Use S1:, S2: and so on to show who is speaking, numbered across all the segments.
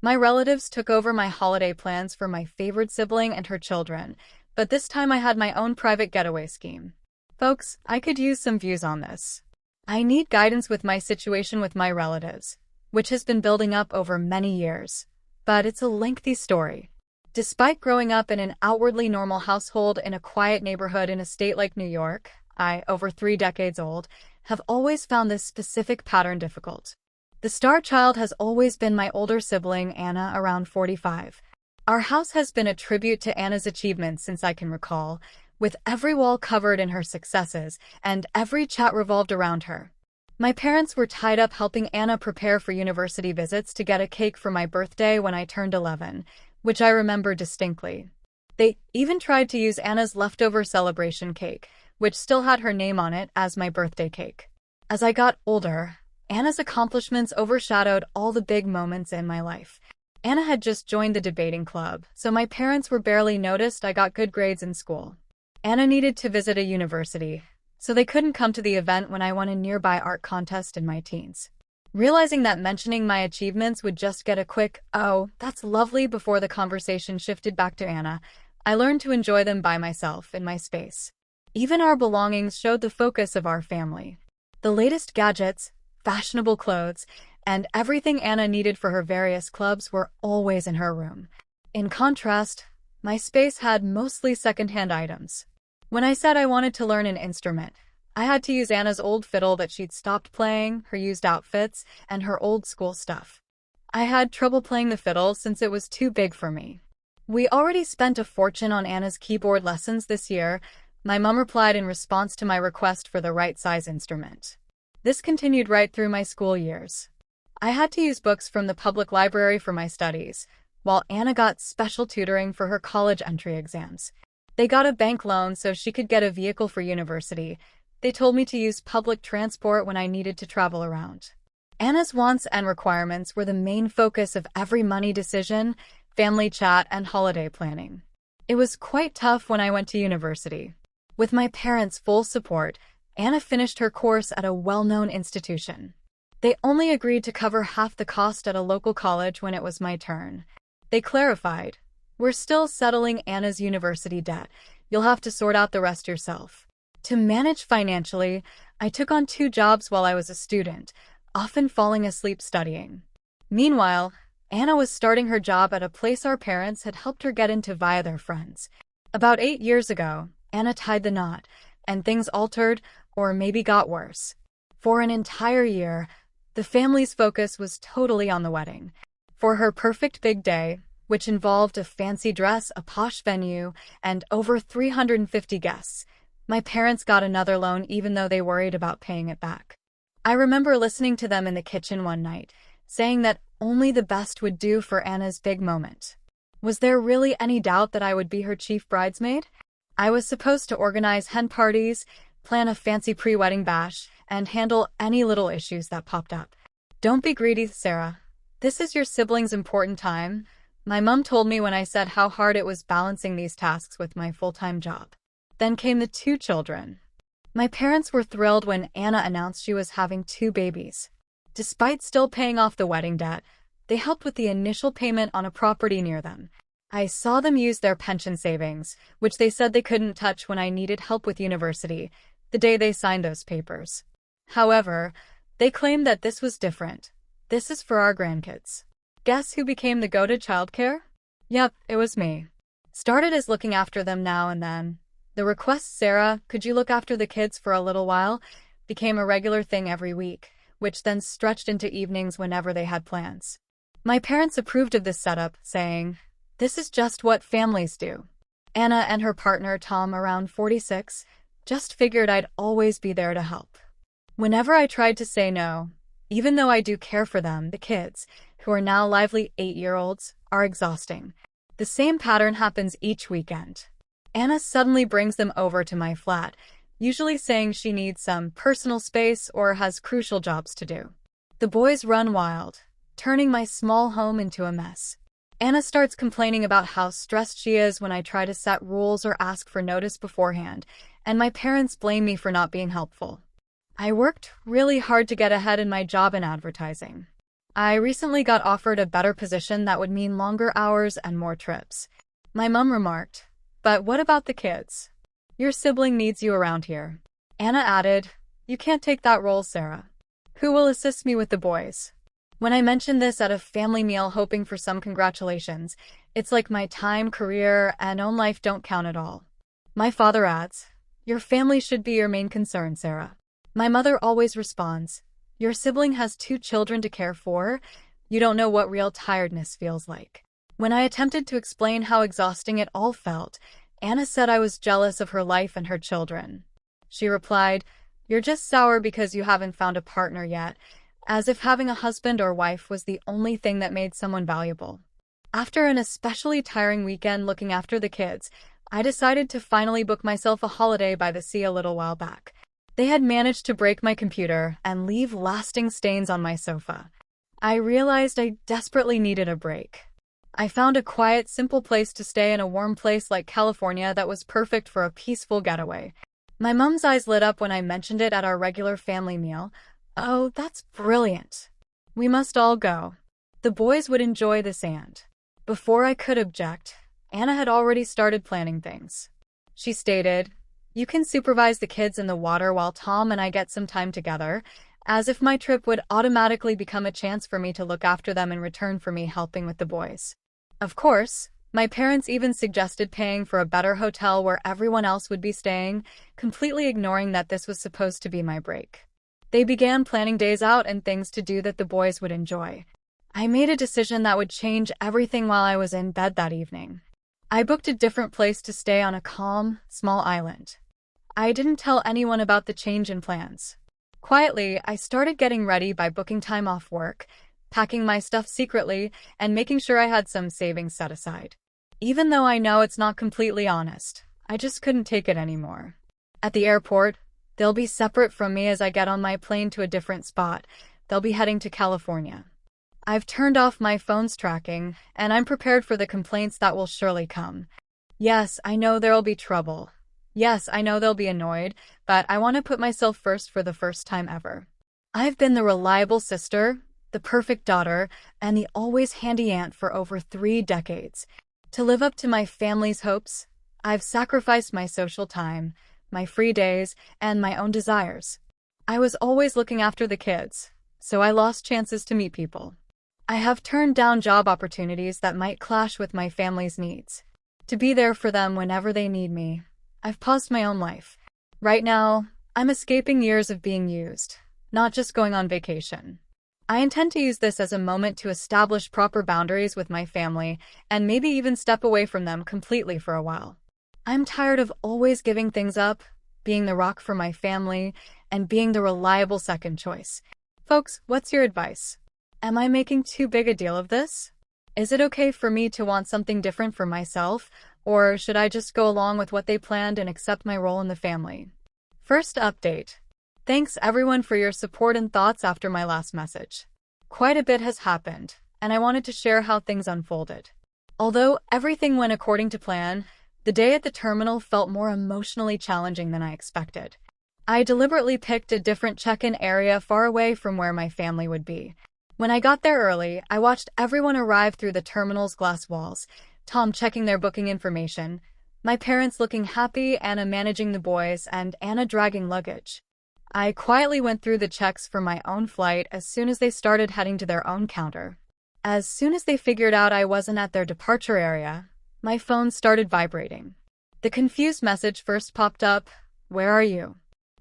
S1: My relatives took over my holiday plans for my favorite sibling and her children, but this time I had my own private getaway scheme. Folks, I could use some views on this. I need guidance with my situation with my relatives, which has been building up over many years. But it's a lengthy story. Despite growing up in an outwardly normal household in a quiet neighborhood in a state like New York, I, over 3 decades old, have always found this specific pattern difficult. The star child has always been my older sibling, Anna, around 45. Our house has been a tribute to Anna's achievements since I can recall, with every wall covered in her successes and every chat revolved around her. My parents were tied up helping Anna prepare for university visits to get a cake for my birthday when I turned 11, which I remember distinctly. They even tried to use Anna's leftover celebration cake, which still had her name on it, as my birthday cake. As I got older, Anna's accomplishments overshadowed all the big moments in my life. Anna had just joined the debating club, so my parents were barely noticed I got good grades in school. Anna needed to visit a university, so they couldn't come to the event when I won a nearby art contest in my teens. Realizing that mentioning my achievements would just get a quick, "Oh, that's lovely," before the conversation shifted back to Anna, I learned to enjoy them by myself in my space. Even our belongings showed the focus of our family. The latest gadgets, fashionable clothes, and everything Anna needed for her various clubs were always in her room. In contrast, my space had mostly secondhand items. When I said I wanted to learn an instrument, I had to use Anna's old fiddle that she'd stopped playing, her used outfits, and her old school stuff. I had trouble playing the fiddle since it was too big for me. "We already spent a fortune on Anna's keyboard lessons this year," my mom replied in response to my request for the right size instrument. This continued right through my school years. I had to use books from the public library for my studies, while Anna got special tutoring for her college entry exams. They got a bank loan so she could get a vehicle for university. They told me to use public transport when I needed to travel around. Anna's wants and requirements were the main focus of every money decision, family chat, and holiday planning. It was quite tough when I went to university. With my parents' full support, Anna finished her course at a well-known institution. They only agreed to cover half the cost at a local college when it was my turn. They clarified, "We're still settling Anna's university debt. You'll have to sort out the rest yourself." To manage financially, I took on 2 jobs while I was a student, often falling asleep studying. Meanwhile, Anna was starting her job at a place our parents had helped her get into via their friends. About 8 years ago, Anna tied the knot, and things altered, or maybe got worse. For an entire year, the family's focus was totally on the wedding. For her perfect big day, which involved a fancy dress, a posh venue, and over 350 guests, my parents got another loan even though they worried about paying it back. I remember listening to them in the kitchen one night, saying that only the best would do for Anna's big moment. Was there really any doubt that I would be her chief bridesmaid? I was supposed to organize hen parties, plan a fancy pre-wedding bash, and handle any little issues that popped up. "Don't be greedy, Sarah. This is your sibling's important time," my mom told me when I said how hard it was balancing these tasks with my full-time job. Then came the 2 children. My parents were thrilled when Anna announced she was having 2 babies. Despite still paying off the wedding debt, they helped with the initial payment on a property near them. I saw them use their pension savings, which they said they couldn't touch when I needed help with university, the day they signed those papers. However, they claimed that this was different. "This is for our grandkids." Guess who became the go-to childcare? Yep, it was me. Started as looking after them now and then. The request, "Sarah, could you look after the kids for a little while?" became a regular thing every week, which then stretched into evenings whenever they had plans. My parents approved of this setup, saying, "This is just what families do." Anna and her partner, Tom, around 46, just figured I'd always be there to help. Whenever I tried to say no, even though I do care for them, the kids, who are now lively 8-year-olds, are exhausting. The same pattern happens each weekend. Anna suddenly brings them over to my flat, usually saying she needs some personal space or has crucial jobs to do. The boys run wild, turning my small home into a mess. Anna starts complaining about how stressed she is when I try to set rules or ask for notice beforehand, and my parents blame me for not being helpful. I worked really hard to get ahead in my job in advertising. I recently got offered a better position that would mean longer hours and more trips. My mom remarked, "But what about the kids? Your sibling needs you around here." Anna added, "You can't take that role, Sarah. Who will assist me with the boys?" When I mentioned this at a family meal hoping for some congratulations, it's like my time, career, and own life don't count at all. My father adds, "Your family should be your main concern, Sarah." My mother always responds, "Your sibling has 2 children to care for. You don't know what real tiredness feels like." When I attempted to explain how exhausting it all felt, Anna said I was jealous of her life and her children. She replied, "You're just sour because you haven't found a partner yet," as if having a husband or wife was the only thing that made someone valuable. After an especially tiring weekend looking after the kids, I decided to finally book myself a holiday by the sea a little while back. They had managed to break my computer and leave lasting stains on my sofa. I realized I desperately needed a break. I found a quiet, simple place to stay in a warm place like California that was perfect for a peaceful getaway. My mom's eyes lit up when I mentioned it at our regular family meal. "Oh, that's brilliant. We must all go. The boys would enjoy the sand." Before I could object, Anna had already started planning things. She stated, "You can supervise the kids in the water while Tom and I get some time together," as if my trip would automatically become a chance for me to look after them in return for me helping with the boys. Of course, my parents even suggested paying for a better hotel where everyone else would be staying, completely ignoring that this was supposed to be my break. They began planning days out and things to do that the boys would enjoy. I made a decision that would change everything while I was in bed that evening. I booked a different place to stay on a calm, small island. I didn't tell anyone about the change in plans. Quietly, I started getting ready by booking time off work, packing my stuff secretly, and making sure I had some savings set aside. Even though I know it's not completely honest, I just couldn't take it anymore. At the airport, they'll be separate from me as I get on my plane to a different spot. They'll be heading to California. I've turned off my phone's tracking, and I'm prepared for the complaints that will surely come. Yes, I know there'll be trouble. Yes, I know they'll be annoyed, but I want to put myself first for the first time ever. I've been the reliable sister, the perfect daughter, and the always handy aunt for over 3 decades. To live up to my family's hopes, I've sacrificed my social time, my free days, and my own desires. I was always looking after the kids, so I lost chances to meet people. I have turned down job opportunities that might clash with my family's needs. To be there for them whenever they need me, I've paused my own life. Right now, I'm escaping years of being used, not just going on vacation. I intend to use this as a moment to establish proper boundaries with my family and maybe even step away from them completely for a while. I'm tired of always giving things up, being the rock for my family, and being the reliable second choice. Folks, what's your advice? Am I making too big a deal of this? Is it okay for me to want something different for myself, or should I just go along with what they planned and accept my role in the family? First update. Thanks everyone for your support and thoughts after my last message. Quite a bit has happened, and I wanted to share how things unfolded. Although everything went according to plan, the day at the terminal felt more emotionally challenging than I expected. I deliberately picked a different check-in area far away from where my family would be. When I got there early, I watched everyone arrive through the terminal's glass walls, Tom checking their booking information, my parents looking happy, Anna managing the boys, and Anna dragging luggage. I quietly went through the checks for my own flight as soon as they started heading to their own counter. As soon as they figured out I wasn't at their departure area, my phone started vibrating. The confused message first popped up, "Where are you?"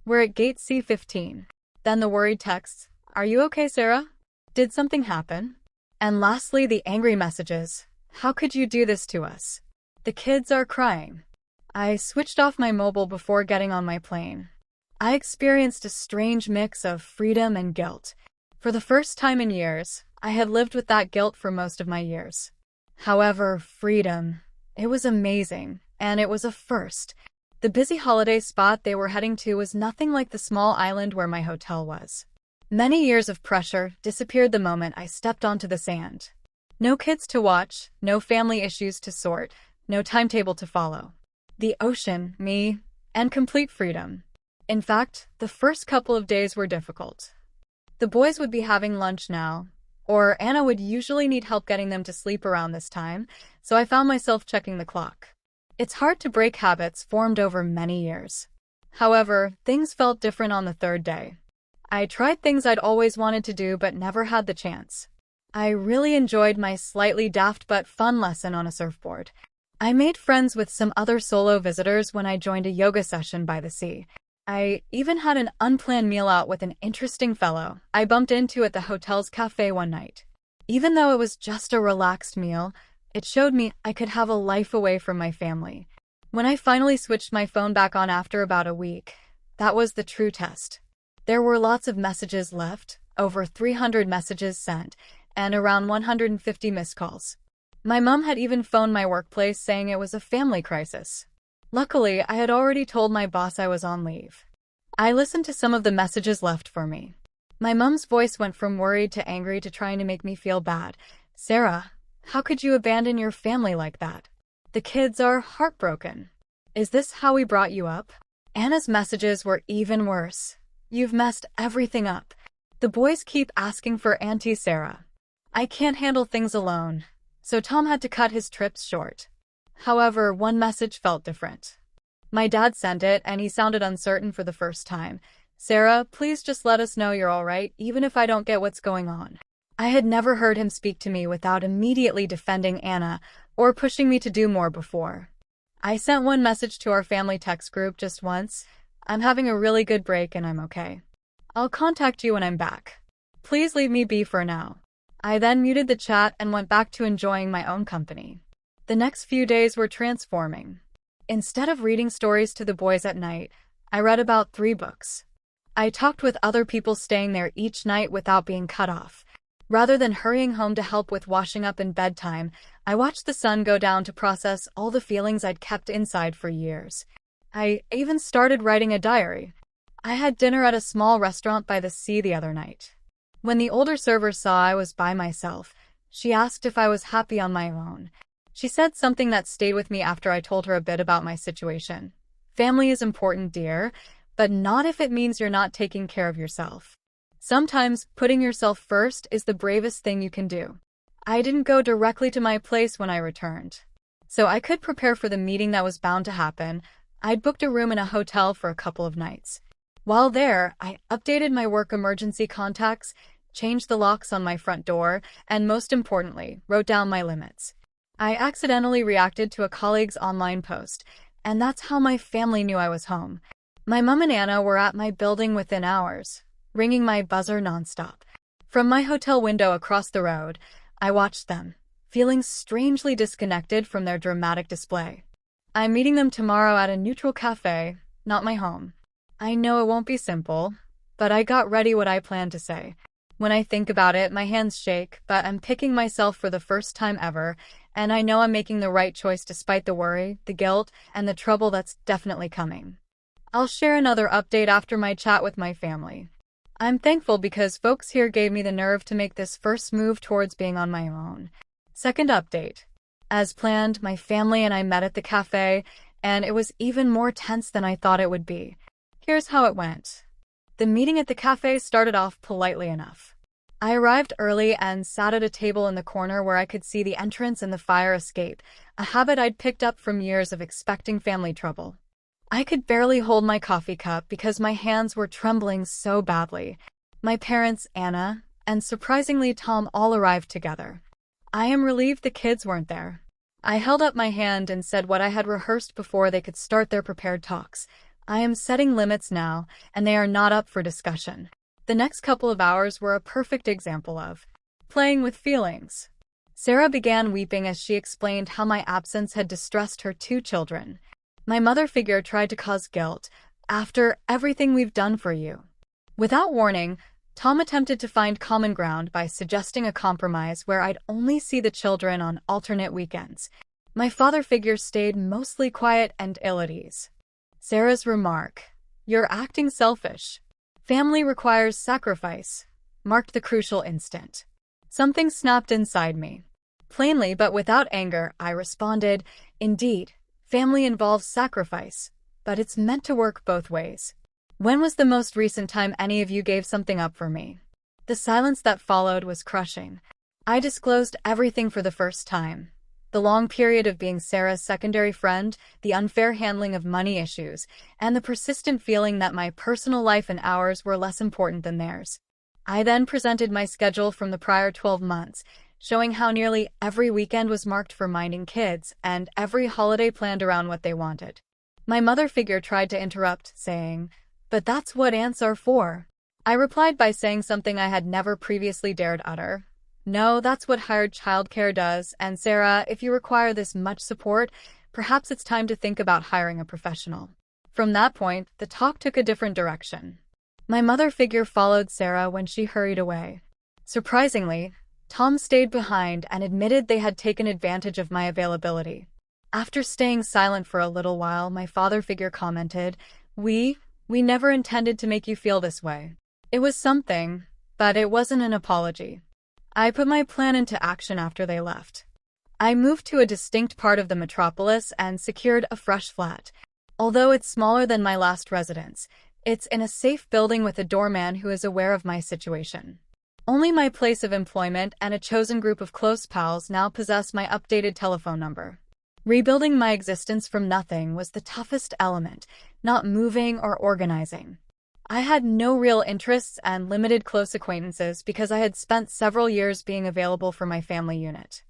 S1: "We're at gate C15. Then the worried text, "Are you okay, Sarah? Did something happen?" And lastly, the angry messages, "How could you do this to us? The kids are crying." I switched off my mobile before getting on my plane. I experienced a strange mix of freedom and guilt. For the first time in years, I had lived with that guilt for most of my years. However, freedom, it was amazing, and it was a first. The busy holiday spot they were heading to was nothing like the small island where my hotel was. Many years of pressure disappeared the moment I stepped onto the sand. No kids to watch, no family issues to sort, no timetable to follow. The ocean, me, and complete freedom. In fact, the first couple of days were difficult. The boys would be having lunch now, Or Anna would usually need help getting them to sleep around this time, so I found myself checking the clock. It's hard to break habits formed over many years. However, things felt different on the third day. I tried things I'd always wanted to do but never had the chance. I really enjoyed my slightly daft but fun lesson on a surfboard. I made friends with some other solo visitors when I joined a yoga session by the sea. I even had an unplanned meal out with an interesting fellow I bumped into at the hotel's cafe one night. Even though it was just a relaxed meal, it showed me I could have a life away from my family. When I finally switched my phone back on after about a week, that was the true test. There were lots of messages left, over 300 messages sent, and around 150 missed calls. My mom had even phoned my workplace saying it was a family crisis. Luckily, I had already told my boss I was on leave. I listened to some of the messages left for me. My mom's voice went from worried to angry to trying to make me feel bad. "Sarah, how could you abandon your family like that? The kids are heartbroken. Is this how we brought you up?" Anna's messages were even worse. "You've messed everything up. The boys keep asking for Auntie Sarah. I can't handle things alone." So Tom had to cut his trips short. However, one message felt different. My dad sent it, and he sounded uncertain for the first time. "Sarah, please just let us know you're all right, even if I don't get what's going on." I had never heard him speak to me without immediately defending Anna or pushing me to do more before. I sent one message to our family text group just once. "I'm having a really good break and I'm okay. I'll contact you when I'm back. Please leave me be for now." I then muted the chat and went back to enjoying my own company. The next few days were transforming. Instead of reading stories to the boys at night, I read about 3 books. I talked with other people staying there each night without being cut off. Rather than hurrying home to help with washing up and bedtime, I watched the sun go down to process all the feelings I'd kept inside for years. I even started writing a diary. I had dinner at a small restaurant by the sea the other night. When the older server saw I was by myself, she asked if I was happy on my own. She said something that stayed with me after I told her a bit about my situation. "Family is important, dear, but not if it means you're not taking care of yourself. Sometimes putting yourself first is the bravest thing you can do." I didn't go directly to my place when I returned. So I could prepare for the meeting that was bound to happen. I'd booked a room in a hotel for a couple of nights. While there, I updated my work emergency contacts, changed the locks on my front door, and most importantly, wrote down my limits. I accidentally reacted to a colleague's online post, and that's how my family knew I was home. My mom and Anna were at my building within hours, ringing my buzzer nonstop. From my hotel window across the road, I watched them, feeling strangely disconnected from their dramatic display. I'm meeting them tomorrow at a neutral cafe, not my home. I know it won't be simple, but I got ready what I planned to say. When I think about it, my hands shake, but I'm picking myself for the first time ever, and I know I'm making the right choice despite the worry, the guilt, and the trouble that's definitely coming. I'll share another update after my chat with my family. I'm thankful because folks here gave me the nerve to make this first move towards being on my own. Second update. As planned, my family and I met at the cafe, and it was even more tense than I thought it would be. Here's how it went. The meeting at the cafe started off politely enough. I arrived early and sat at a table in the corner where I could see the entrance and the fire escape, a habit I'd picked up from years of expecting family trouble. I could barely hold my coffee cup because my hands were trembling so badly. My parents, Anna, and surprisingly Tom all arrived together. I am relieved the kids weren't there. I held up my hand and said what I had rehearsed before they could start their prepared talks. I am setting limits now, and they are not up for discussion. The next couple of hours were a perfect example of playing with feelings. Sarah began weeping as she explained how my absence had distressed her 2 children. My mother figure tried to cause guilt. "After everything we've done for you." Without warning, Tom attempted to find common ground by suggesting a compromise where I'd only see the children on alternate weekends. My father figure stayed mostly quiet and ill at ease. Sarah's remark, "You're acting selfish. Family requires sacrifice," marked the crucial instant. Something snapped inside me. Plainly but without anger, I responded, "Indeed, family involves sacrifice, but it's meant to work both ways. When was the most recent time any of you gave something up for me?" The silence that followed was crushing. I disclosed everything for the first time. The long period of being Sarah's secondary friend, the unfair handling of money issues, and the persistent feeling that my personal life and hours were less important than theirs. I then presented my schedule from the prior 12 months, showing how nearly every weekend was marked for minding kids and every holiday planned around what they wanted. My mother figure tried to interrupt, saying, "But that's what aunts are for." I replied by saying something I had never previously dared utter. "No, that's what hired childcare does, and Sarah, if you require this much support, perhaps it's time to think about hiring a professional." From that point, the talk took a different direction. My mother figure followed Sarah when she hurried away. Surprisingly, Tom stayed behind and admitted they had taken advantage of my availability. After staying silent for a little while, my father figure commented, We never intended to make you feel this way. It was something, but it wasn't an apology." I put my plan into action after they left. I moved to a distinct part of the metropolis and secured a fresh flat. Although it's smaller than my last residence, it's in a safe building with a doorman who is aware of my situation. Only my place of employment and a chosen group of close pals now possess my updated telephone number. Rebuilding my existence from nothing was the toughest element, not moving or organizing. I had no real interests and limited close acquaintances because I had spent several years being available for my family unit.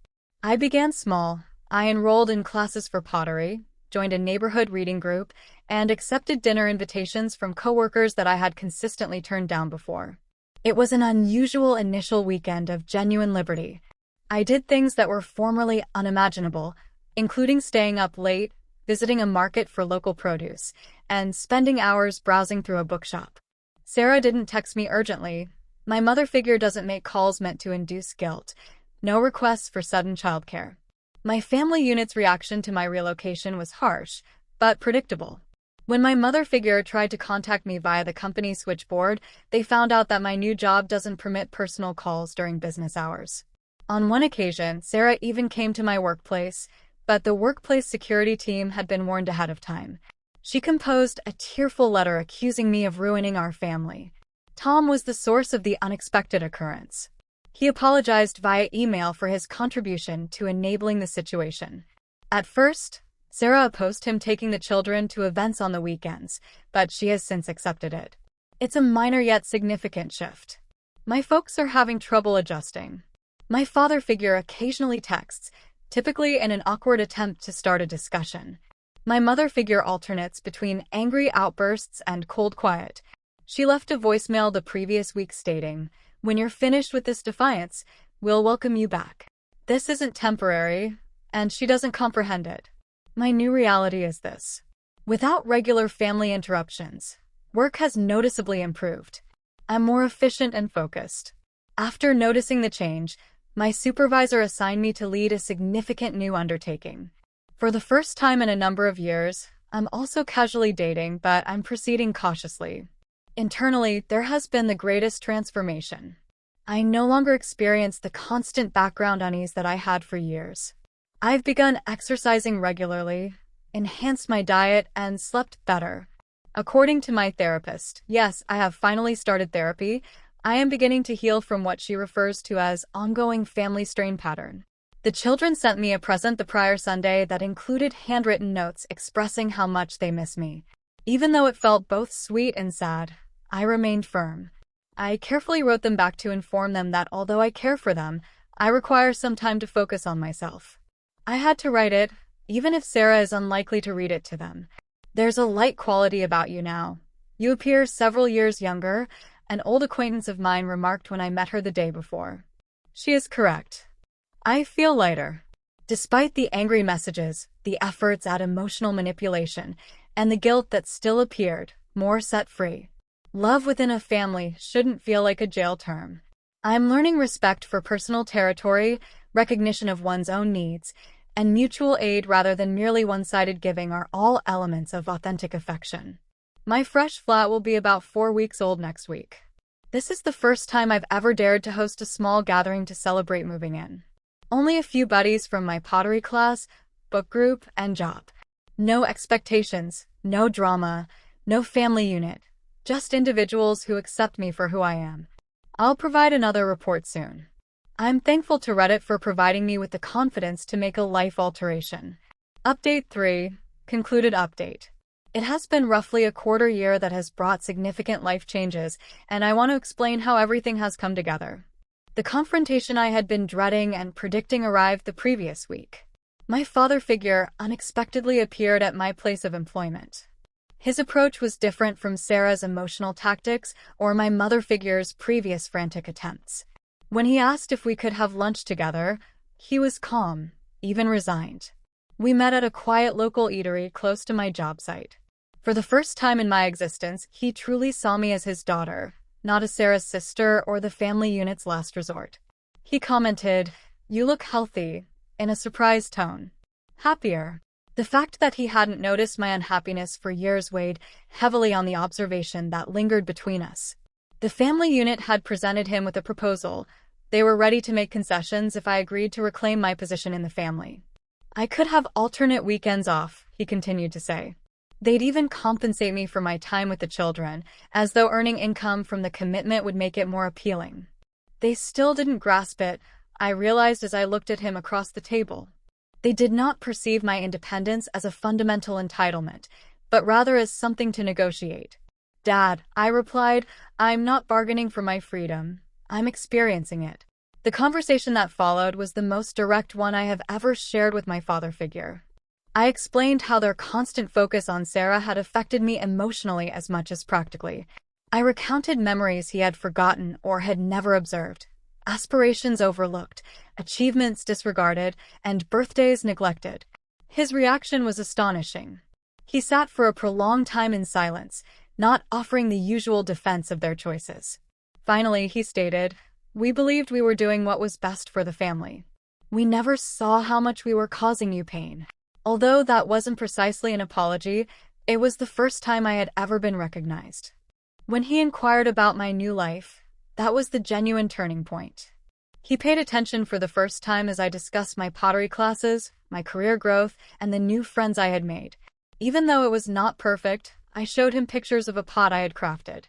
S1: I began small. I enrolled in classes for pottery, joined a neighborhood reading group, and accepted dinner invitations from coworkers that I had consistently turned down before. It was an unusual initial weekend of genuine liberty. I did things that were formerly unimaginable, including staying up late, visiting a market for local produce, and spending hours browsing through a bookshop. Sarah didn't text me urgently. My mother figure doesn't make calls meant to induce guilt. No requests for sudden childcare. My family unit's reaction to my relocation was harsh, but predictable. When my mother figure tried to contact me via the company switchboard, they found out that my new job doesn't permit personal calls during business hours. On one occasion, Sarah even came to my workplace, but the workplace security team had been warned ahead of time. She composed a tearful letter accusing me of ruining our family. Tom was the source of the unexpected occurrence. He apologized via email for his contribution to enabling the situation. At first, Sarah opposed him taking the children to events on the weekends, but she has since accepted it. It's a minor yet significant shift. My folks are having trouble adjusting. My father figure occasionally texts, typically in an awkward attempt to start a discussion. My mother figure alternates between angry outbursts and cold quiet. She left a voicemail the previous week stating, "When you're finished with this defiance, we'll welcome you back." This isn't temporary, and she doesn't comprehend it. My new reality is this. Without regular family interruptions, work has noticeably improved. I'm more efficient and focused. After noticing the change, my supervisor assigned me to lead a significant new undertaking. For the first time in a number of years, I'm also casually dating, but I'm proceeding cautiously. Internally, there has been the greatest transformation. I no longer experience the constant background unease that I had for years. I've begun exercising regularly, enhanced my diet, and slept better. According to my therapist, yes, I have finally started therapy. I am beginning to heal from what she refers to as ongoing family strain pattern. The children sent me a present the prior Sunday that included handwritten notes expressing how much they miss me. Even though it felt both sweet and sad, I remained firm. I carefully wrote them back to inform them that although I care for them, I require some time to focus on myself. I had to write it, even if Sarah is unlikely to read it to them. "There's a light quality about you now. You appear several years younger," an old acquaintance of mine remarked when I met her the day before. She is correct. I feel lighter. Despite the angry messages, the efforts at emotional manipulation, and the guilt that still appeared, more set free. Love within a family shouldn't feel like a jail term. I'm learning respect for personal territory, recognition of one's own needs, and mutual aid rather than merely one-sided giving are all elements of authentic affection. My fresh flat will be about 4 weeks old next week. This is the first time I've ever dared to host a small gathering to celebrate moving in. Only a few buddies from my pottery class, book group, and job. No expectations, no drama, no family unit, just individuals who accept me for who I am. I'll provide another report soon. I'm thankful to Reddit for providing me with the confidence to make a life alteration. Update 3. Concluded update. It has been roughly a quarter year that has brought significant life changes, and I want to explain how everything has come together. The confrontation I had been dreading and predicting arrived the previous week. My father figure unexpectedly appeared at my place of employment. His approach was different from Sarah's emotional tactics or my mother figure's previous frantic attempts. When he asked if we could have lunch together, he was calm, even resigned. We met at a quiet local eatery close to my job site. For the first time in my existence, he truly saw me as his daughter, not as Sarah's sister or the family unit's last resort. He commented, "You look healthy," in a surprised tone. Happier. The fact that he hadn't noticed my unhappiness for years weighed heavily on the observation that lingered between us. The family unit had presented him with a proposal. They were ready to make concessions if I agreed to reclaim my position in the family. I could have alternate weekends off, he continued to say. They'd even compensate me for my time with the children, as though earning income from the commitment would make it more appealing. They still didn't grasp it, I realized as I looked at him across the table. They did not perceive my independence as a fundamental entitlement, but rather as something to negotiate. "Dad," I replied, "I'm not bargaining for my freedom. I'm experiencing it." The conversation that followed was the most direct one I have ever shared with my father figure. I explained how their constant focus on Sarah had affected me emotionally as much as practically. I recounted memories he had forgotten or had never observed, aspirations overlooked, achievements disregarded, and birthdays neglected. His reaction was astonishing. He sat for a prolonged time in silence, not offering the usual defense of their choices. Finally, he stated, "We believed we were doing what was best for the family. We never saw how much we were causing you pain." Although that wasn't precisely an apology, it was the first time I had ever been recognized. When he inquired about my new life, that was the genuine turning point. He paid attention for the first time as I discussed my pottery classes, my career growth, and the new friends I had made. Even though it was not perfect, I showed him pictures of a pot I had crafted.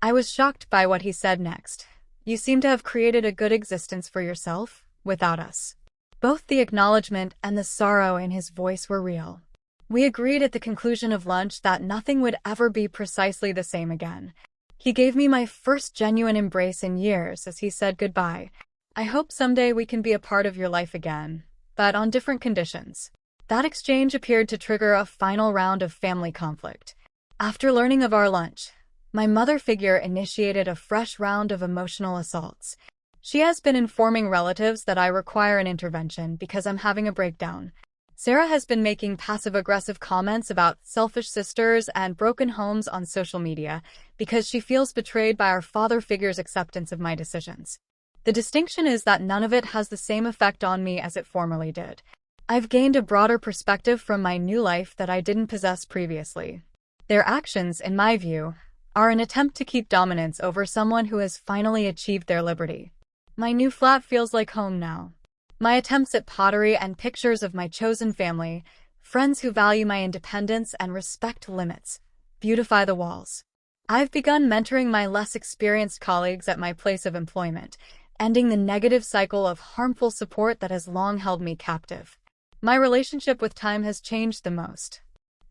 S1: I was shocked by what he said next. "You seem to have created a good existence for yourself, without us." Both the acknowledgement and the sorrow in his voice were real. We agreed at the conclusion of lunch that nothing would ever be precisely the same again. He gave me my first genuine embrace in years as he said goodbye. "I hope someday we can be a part of your life again, but on different conditions." That exchange appeared to trigger a final round of family conflict. After learning of our lunch, my mother figure initiated a fresh round of emotional assaults. She has been informing relatives that I require an intervention because I'm having a breakdown. Sarah has been making passive-aggressive comments about selfish sisters and broken homes on social media because she feels betrayed by our father figure's acceptance of my decisions. The distinction is that none of it has the same effect on me as it formerly did. I've gained a broader perspective from my new life that I didn't possess previously. Their actions, in my view, are an attempt to keep dominance over someone who has finally achieved their liberty. My new flat feels like home now. My attempts at pottery and pictures of my chosen family, friends who value my independence and respect limits, beautify the walls. I've begun mentoring my less experienced colleagues at my place of employment, ending the negative cycle of harmful support that has long held me captive. My relationship with time has changed the most.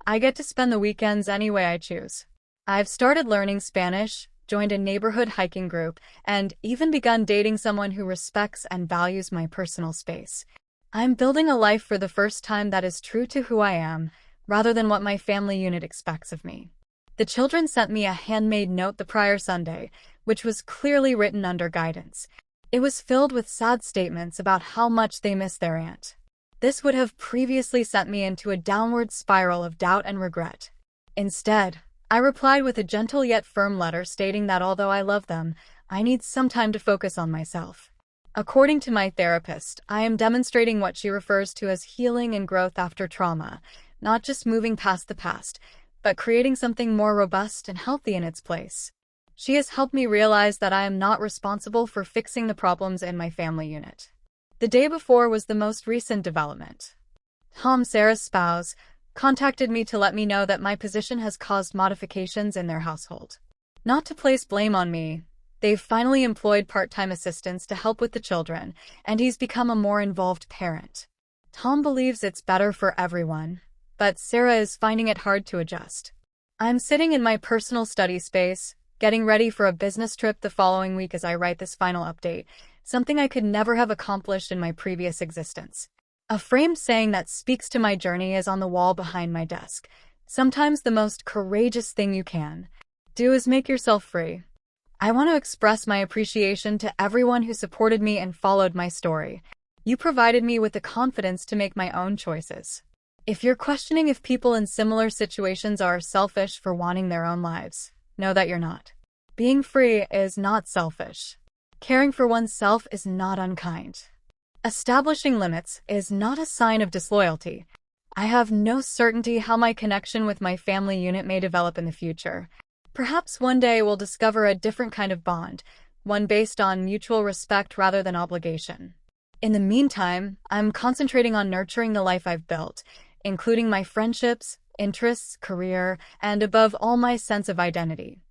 S1: I get to spend the weekends any way I choose. I've started learning Spanish, joined a neighborhood hiking group, and even begun dating someone who respects and values my personal space. I'm building a life for the first time that is true to who I am, rather than what my family unit expects of me. The children sent me a handmade note the prior Sunday, which was clearly written under guidance. It was filled with sad statements about how much they miss their aunt. This would have previously sent me into a downward spiral of doubt and regret. Instead, I replied with a gentle yet firm letter stating that although I love them, I need some time to focus on myself. According to my therapist, I am demonstrating what she refers to as healing and growth after trauma, not just moving past the past, but creating something more robust and healthy in its place. She has helped me realize that I am not responsible for fixing the problems in my family unit. The day before was the most recent development. Tom, Sarah's spouse, contacted me to let me know that my position has caused modifications in their household. Not to place blame on me, They've finally employed part-time assistants to help with the children, and he's become a more involved parent. Tom believes it's better for everyone, but Sarah is finding it hard to adjust. I'm sitting in my personal study space, getting ready for a business trip the following week as I write this final update, something I could never have accomplished in my previous existence. A framed saying that speaks to my journey is on the wall behind my desk. Sometimes the most courageous thing you can do is make yourself free. I want to express my appreciation to everyone who supported me and followed my story. You provided me with the confidence to make my own choices. If you're questioning if people in similar situations are selfish for wanting their own lives, know that you're not. Being free is not selfish. Caring for oneself is not unkind. Establishing limits is not a sign of disloyalty. I have no certainty how my connection with my family unit may develop in the future. Perhaps one day we'll discover a different kind of bond, one based on mutual respect rather than obligation. In the meantime, I'm concentrating on nurturing the life I've built, including my friendships, interests, career, and above all my sense of identity.